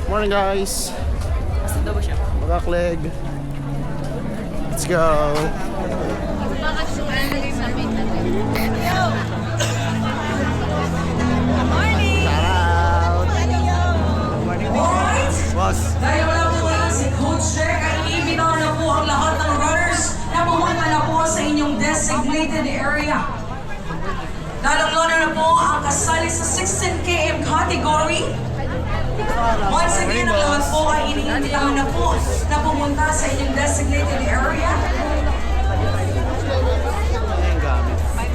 Morning guys. Basta daw ba siya? Magakleg. Let's go. Boss. Dahil wala po lang si Coach Jack at iibitaw na po ang lahat ng runners na pumunta na po sa inyong designated area. Lalong-lalo na po ang kasali sa 16 km category. Once again, ang lahat po ay iniimbitahan na po na pumunta sa inyong designated area.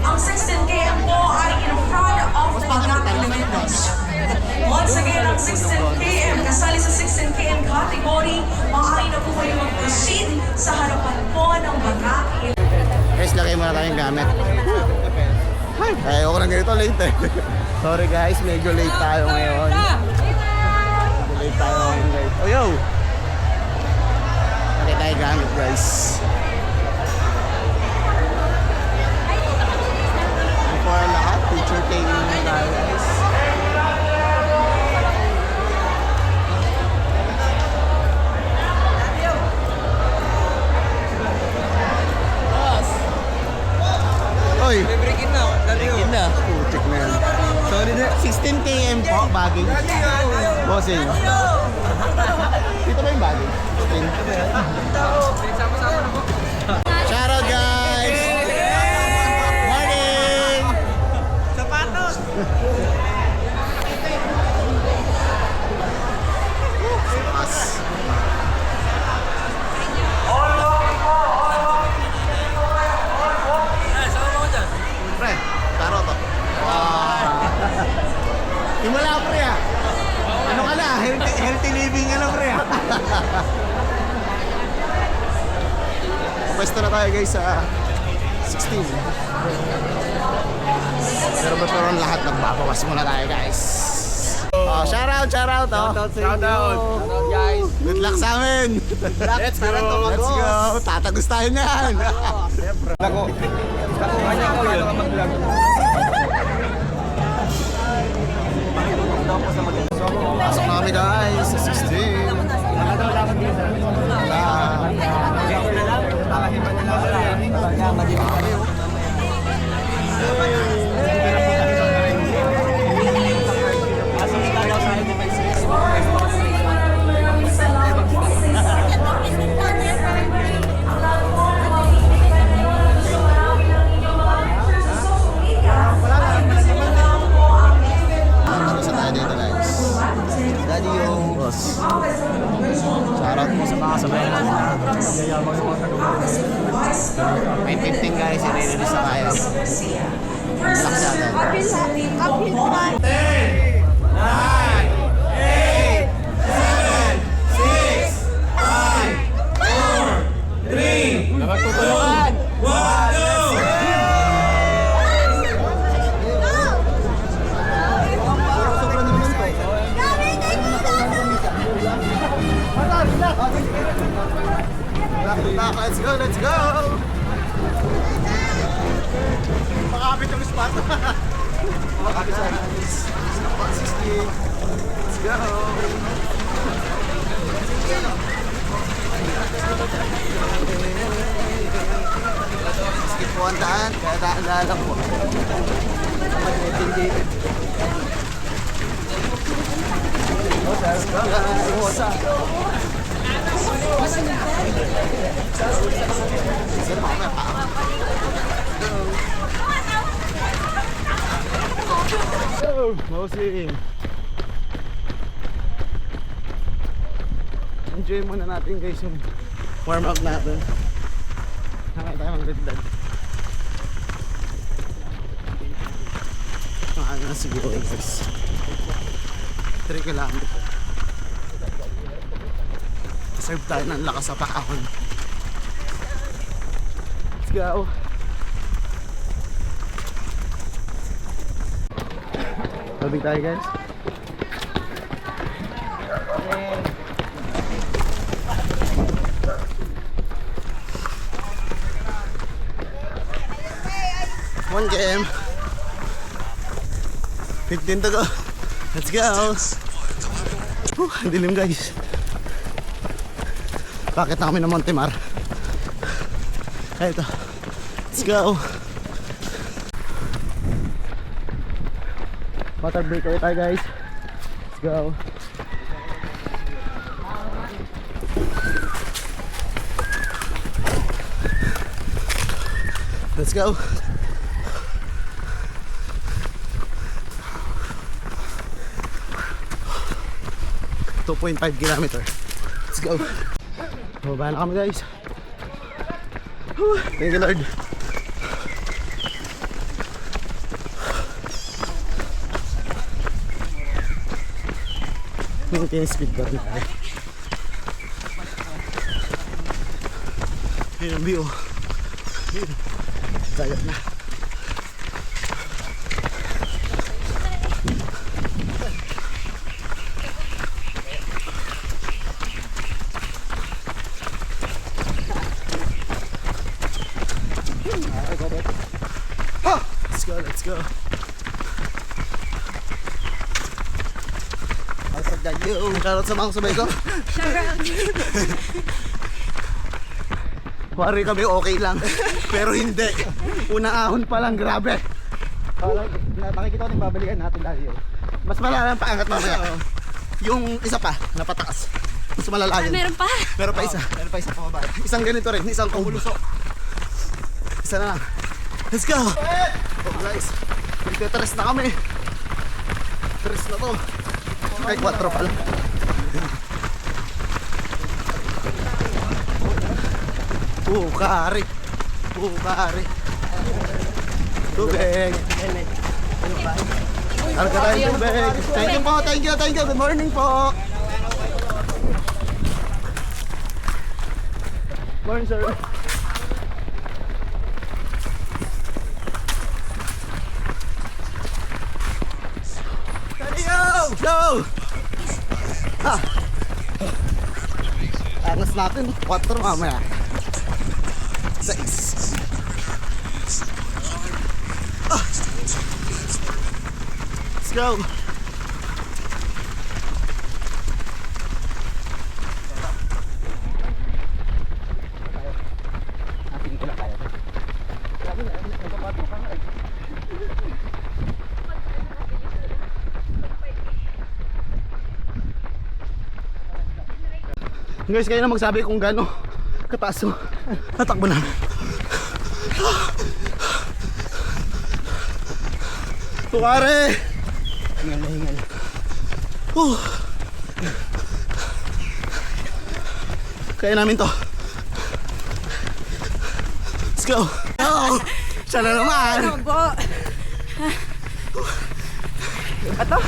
Ang 16 km po ay in front of the Bagaki Limited. Once again, ang 16 km, kasali sa 16 km category, maaari na po kayo mag-proceed sa harapan po ng Bagaki. Guys, lagay muna tayong gamit. Ay, ayoko na ganito, late eh. Sorry guys, medyo late tayo ngayon. Medyo late tayo ngayon guys. Oh yo! Lagay tayo gamit guys. Before lahat, picture taking muna tayo guys. Oy! Break-in na. Break-in na. Putik na yan. Sorry na. 16 km po, bagging. Bossing. Dito ba yung bagging? 16. Sama-sama na po. Shoutout guys! Morning! Sapatos! Sipas. Sama mo ko dyan. Pre, taro to. Wow! Himala pre ah! Ano ka na? Healthy living ka na pre ah! Pwesto na tayo guys sa 16. Pero ba't parang lahat nagbabawas muna tayo guys. Oh, shoutout! Shoutout guys. Good luck sa amin! Let's go. Let's go! Tatagos tayo niyan! Ako. Kanya ko yun. Mag-vlog. Pasok na kami guys sa 16. Sa tayo dito guys. Daddy yung boss. Shoutout po sa mga sabayan natin na yayabang yung mga tagumpay. May 15 guys, i-release na tayo. Laksadan. 10, 9, 8, 7, 6, 5, 4, 3, 2, 1, 2! Let's go, let's go! Makakapit yung spot. Makakapit sa spot 16. Let's go! Skip po ang daan, kaya daan lang po. Let's go guys! Sino mamaya pa? Go! Mosing! Enjoy muna natin guys yung warm up natin. Nakaya tayo magdagdag. Ano na siguro guys. 3 kilometer. Serve tayo ng lakas sa paahon. Let's go! Labig tayo guys. One game. 15 to go. Let's go. Ang dilim guys. Bakit na kami ng Montemar? Ito. Let's go. Water break ulit tayo guys. Let's go. Let's go. .5 kilometer. Let's go. Baba na kami guys. Thank you Lord. Maintain speed ba rin tayo? Yun ang view. Yun. Sayot na. Let's go, let's go. Shoutout sa mga sabay ko. Pari kami okay lang. Pero hindi. Unang ahon pa lang, grabe. Nakikita ko yung babalikan natin dahil yun. Mas malala ang paangat mamaya. Yung isa pa, napataas. Mas malala yun. Meron pa? Meron pa isa. Meron pa isang pababa. Isang ganito rin, isang kubulusok. Isa na lang. Let's go! Oh guys, magte-tres na kami. Tres na to. Ay, 4 pala. Kari. Kari. Tubig. Harga tayong tubig. Thank you po, thank you. Good morning po. Morning, sir. Go! Ha! Angas natin, 4 mamaya. 6. Let's go! Guys, kayo na magsabi kung gaano kataas yung natakbo namin. Tukare! Hingal na hingal. Kaya namin to. Let's go! Oh, siya na naman! Po. Ito?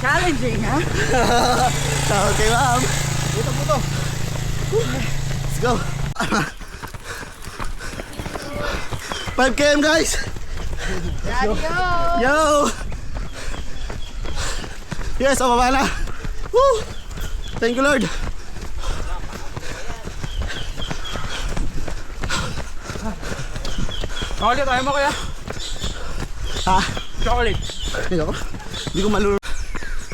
Challenging, ha? Okay, ma'am. Dito po to. Let's go. 5 km guys. Yo. Yes, baba na. Woo. Thank you Lord. Chocolate, ayaw mo kaya? Ha? Chocolate. Hindi ko malulog.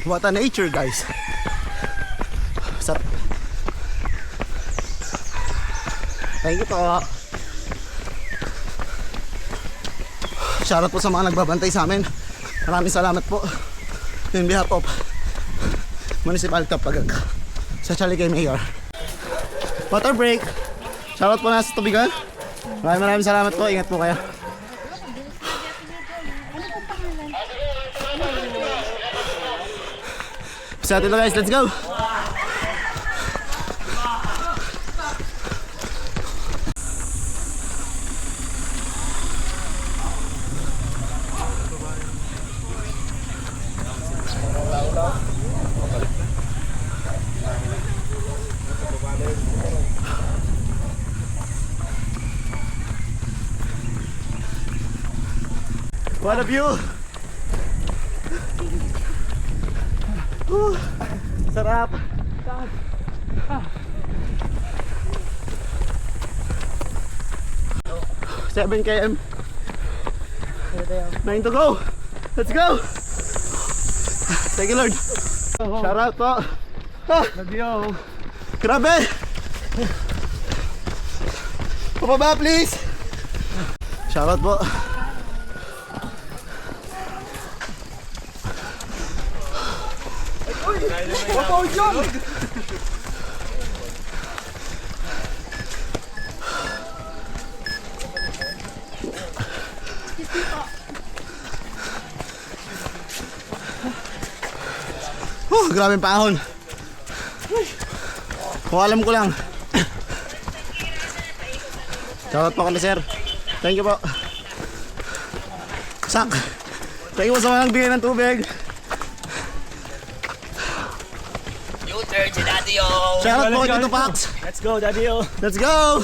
What a nature guys. Sarap. Thank you po. Shoutout po sa mga nagbabantay sa amin. Maraming salamat po. In behalf of Municipality of Pagag. Sa Chalicay Mayor. Water break. Shoutout po na sa tubigan. Maraming salamat po. Ingat po kayo. Sa atin na guys, let's go! What a view! Sarap! 7 km. 9 to go! Let's go! Thank you, Lord. Shout out po. Love you. Grabe! Pababa, please! Shout out po. Grabe yung pahon. Kung alam ko lang. Shoutout po kami, sir. Thank you po. Sak. Thank you po sa mga nagbigay ng tubig. U-turn si Daddy O. Shoutout po kay Tito Pax. Let's go, Daddy O. Let's go!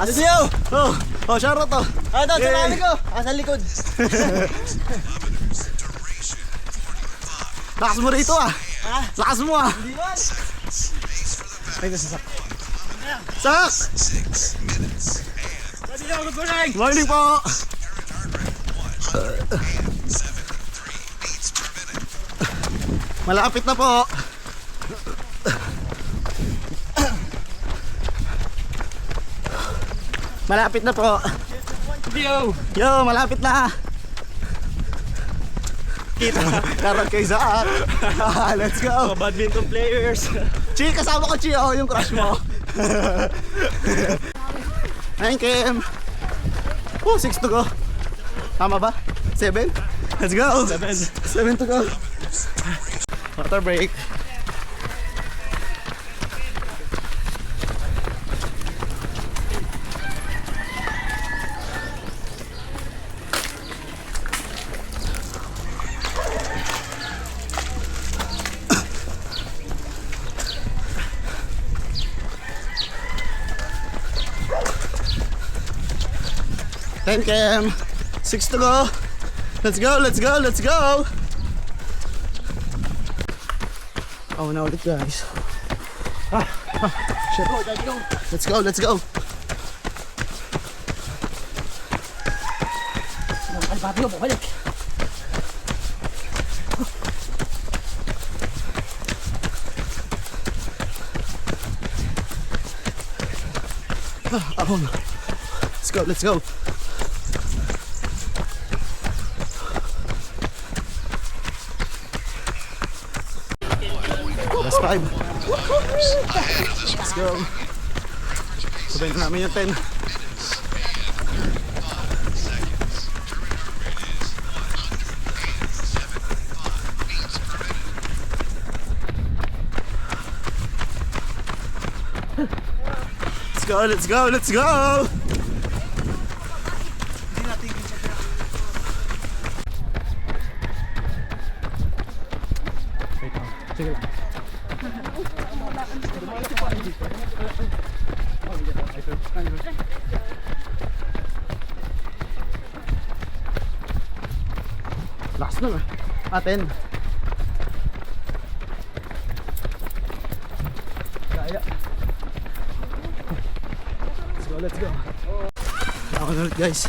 Lakas niyo! Oh, shoutout to! Ah, doon, Yay. sinabi ko. Sa likod. Lakas mo rito ah! Lakas mo ah! Hindi man. Ay, nasa sak. Sak! Daddy O, good morning. Morning po! Malapit na po! Malapit na po! Daddy O. Yo, malapit na! Kita, karag kay Zach! Let's go! Mga badminton players. Chi, kasama ko Chi, oh, yung crush mo! 9 km! Oh, 6 to go! Tama ba? 7? Let's go! 7 to go! Water break! Ten km, 6 to go. Let's go, let's go, let's go. Oh, na ulit guys. Shit. Let's go, let's go. Let's go, let's go. Last 5. Let's go. Sabay na namin yung 10. Let's go, let's go, let's go! Sige lang. Lakas nun ah. Atin. Kaya. Let's go, let's go. Ako na ulit guys.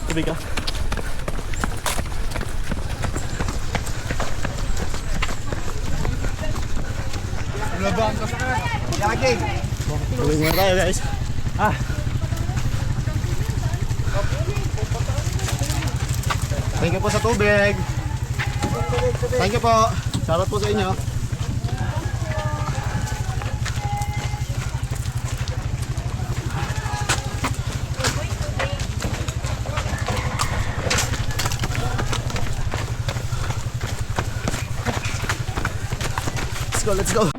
Tubig ka. Tubig muna tayo guys. Thank you po sa tubig. Thank you po. Shoutout po sa inyo. Let's go, let's go.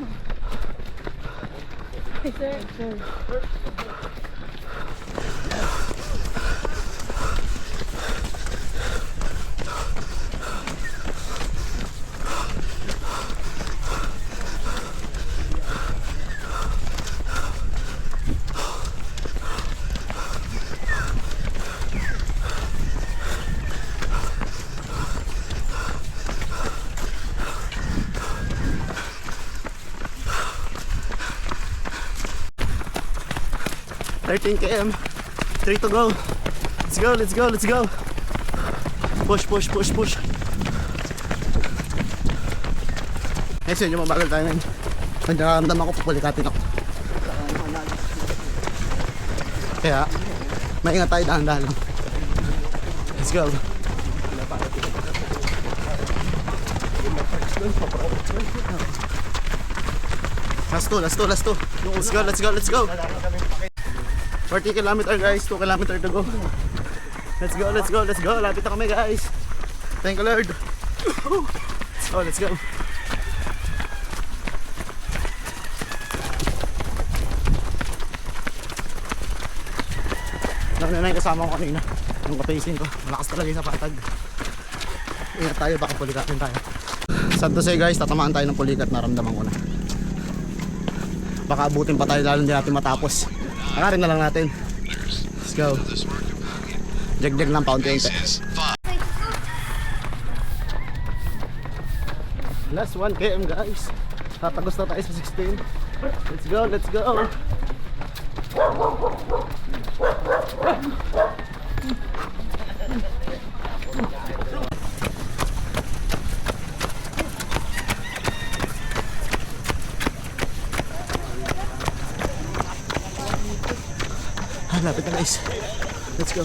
13 km. 3 to go. Let's go, let's go, let's go. Push, push, push, push. Next yun, yung mabagal tayo ngayon. Pag nakaramdaman ko, pupulikatin ako. Kaya, maingat tayo dahan-dahan lang. Let's go. Last two, last two, last two. Let's go, let's go, let's go. 40 kilometer guys, 2 kilometer to go. Let's go, let's go, let's go. Lapit na kami guys. Thank you Lord. Let's go, let's go. Nauna na yung kasama ko kanina. Yung kapacing ko. Malakas talaga yung sapatag. Ingat tayo, baka pulikatin tayo. Sad to say guys, tatamaan tayo ng pulikat. Naramdaman ko na. Baka abutin pa tayo lalo hindi natin matapos. Akarin na lang natin. Let's go. Jag-jag lang paunti-unti. Last 1 km guys. Tatagos na tayo sa 16. Let's go, let's go. Lapit na guys. Let's go.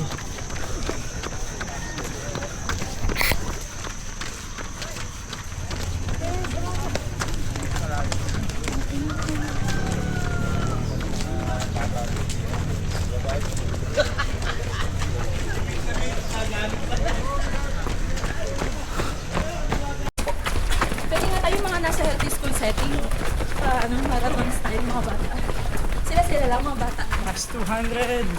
Pwede nga tayo mga nasa healthy school setting. Marathon style mga bata. Sila lang mga bata. Max 200. 200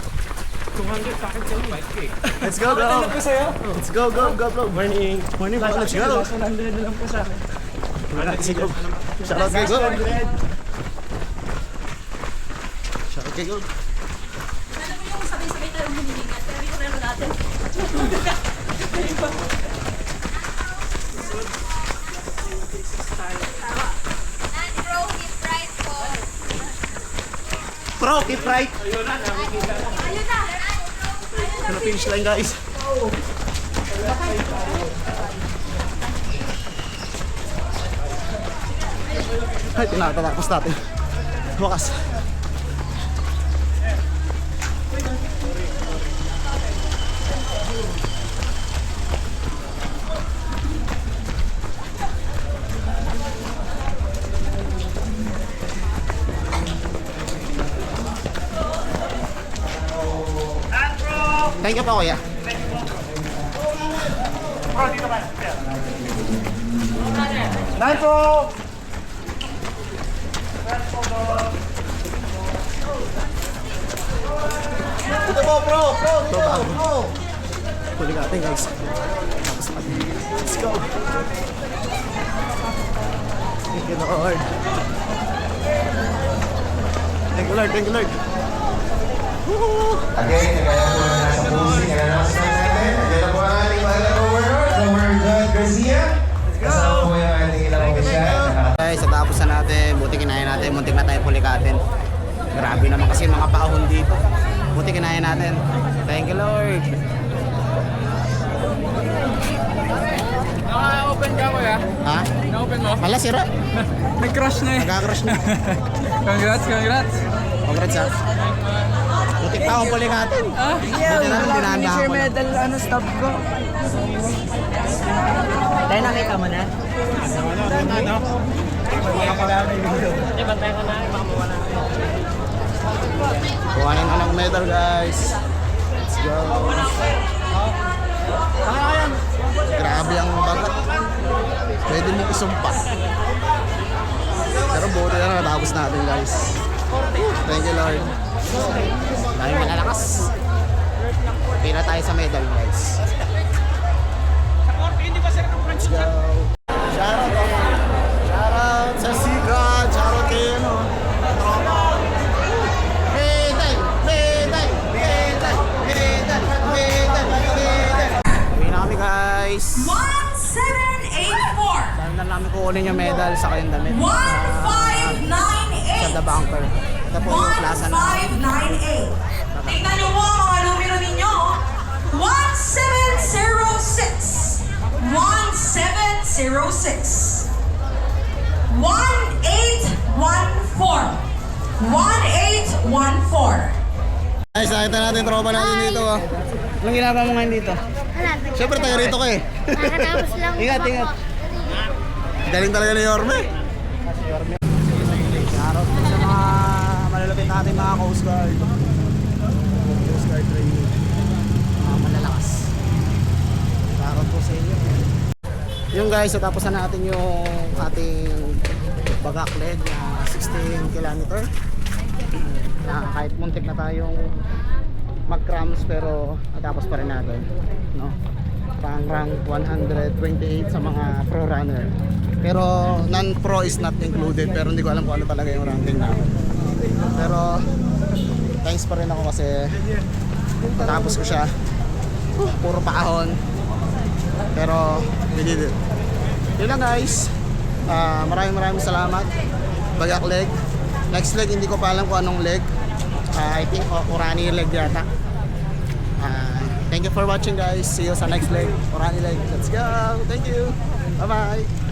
sa akin sa 5K. Let's go, bro. Ano po sa'yo? Let's go, go, go, bro. Morning. Morning, bro. Let's go. Last 100 na lang po sa akin. Let's go. Shout out kay Go. Shout out kay Go. Alam mo yung sabay-sabay tayong humihingat. Pero yung relo natin. Bro, keep right. Ayun na! Ano finish line guys? Ay, tinatatapos natin. Wakas. Thank you po kuya. Nitro! Ito po, bro! Bro! Huli natin guys. Tapos natin. Let's go! Thank you Lord. Thank you Lord, thank you Lord. Again, kagaya po na nasa posing, announcement natin. Yan na po ang ating mahal na overlord, Robert John Garcia. Kasama po yung ating ilang opisyal. Guys, sa tapos na natin, buti kinaya natin, muntik na tayo pulikatin. Grabe naman kasi yung mga paahon dito. Buti kinaya natin. Thank you Lord. Naka-open ka kuya? Ha? Na-open mo? Hala, sira. Nag-crush na eh. Nagka-crush na. Congrats, congrats. Congrats ha. Butik pa akong pulikatin. Buti na lang dinanda ako. medal, stop ko. Tayo nakita mo na? Kuhanin ko ng medal guys. Let's go. Grabe ang bagat. Pwede mo isumpa. Pero buti na natapos natin guys. Thank you Lord. Dahil malalakas. Pila tayo sa medal guys. Let's go. Shoutout sa Sikat. Shoutout kayo no. Medal! Medal! Medal! Medal! Medal! Medal! Uwi na kami guys. 1784! Saan na namin kukunin yung medal sa kayong damit? 1598! Sa The Bunker. Ito po yung plaza na. 1598! Tingnan niyo po ang mga numero ninyo. 1706. 1706. 1814. 1814. Guys, nakita natin tropa natin dito. Oh. Anong ginagawa mo ngayon dito? Siyempre, taga rito ka eh. Nakatapos lang. Ingat, ingat. Galing talaga ni Yorme. Shoutout po sa mga malalapit natin mga Coast Guard. Coast Guard training. Mga malalakas. Shoutout po sa inyo. Yung guys, tapos na natin yung ating bagak leg na 16 kilometer. Na kahit muntik na tayong mag-cramps pero natapos pa rin natin, no? Pang rank 128 sa mga pro runner. Pero non-pro is not included, pero hindi ko alam kung ano talaga yung ranking namin. Pero thanks pa rin ako kasi natapos ko siya. Puro paahon. Pero we did it. Yun lang guys. Maraming salamat. Bagak leg. Next leg hindi ko pa alam kung anong leg. I think Orani leg yata. Thank you for watching guys. See you sa next leg. Orani leg. Let's go. Thank you. Bye bye.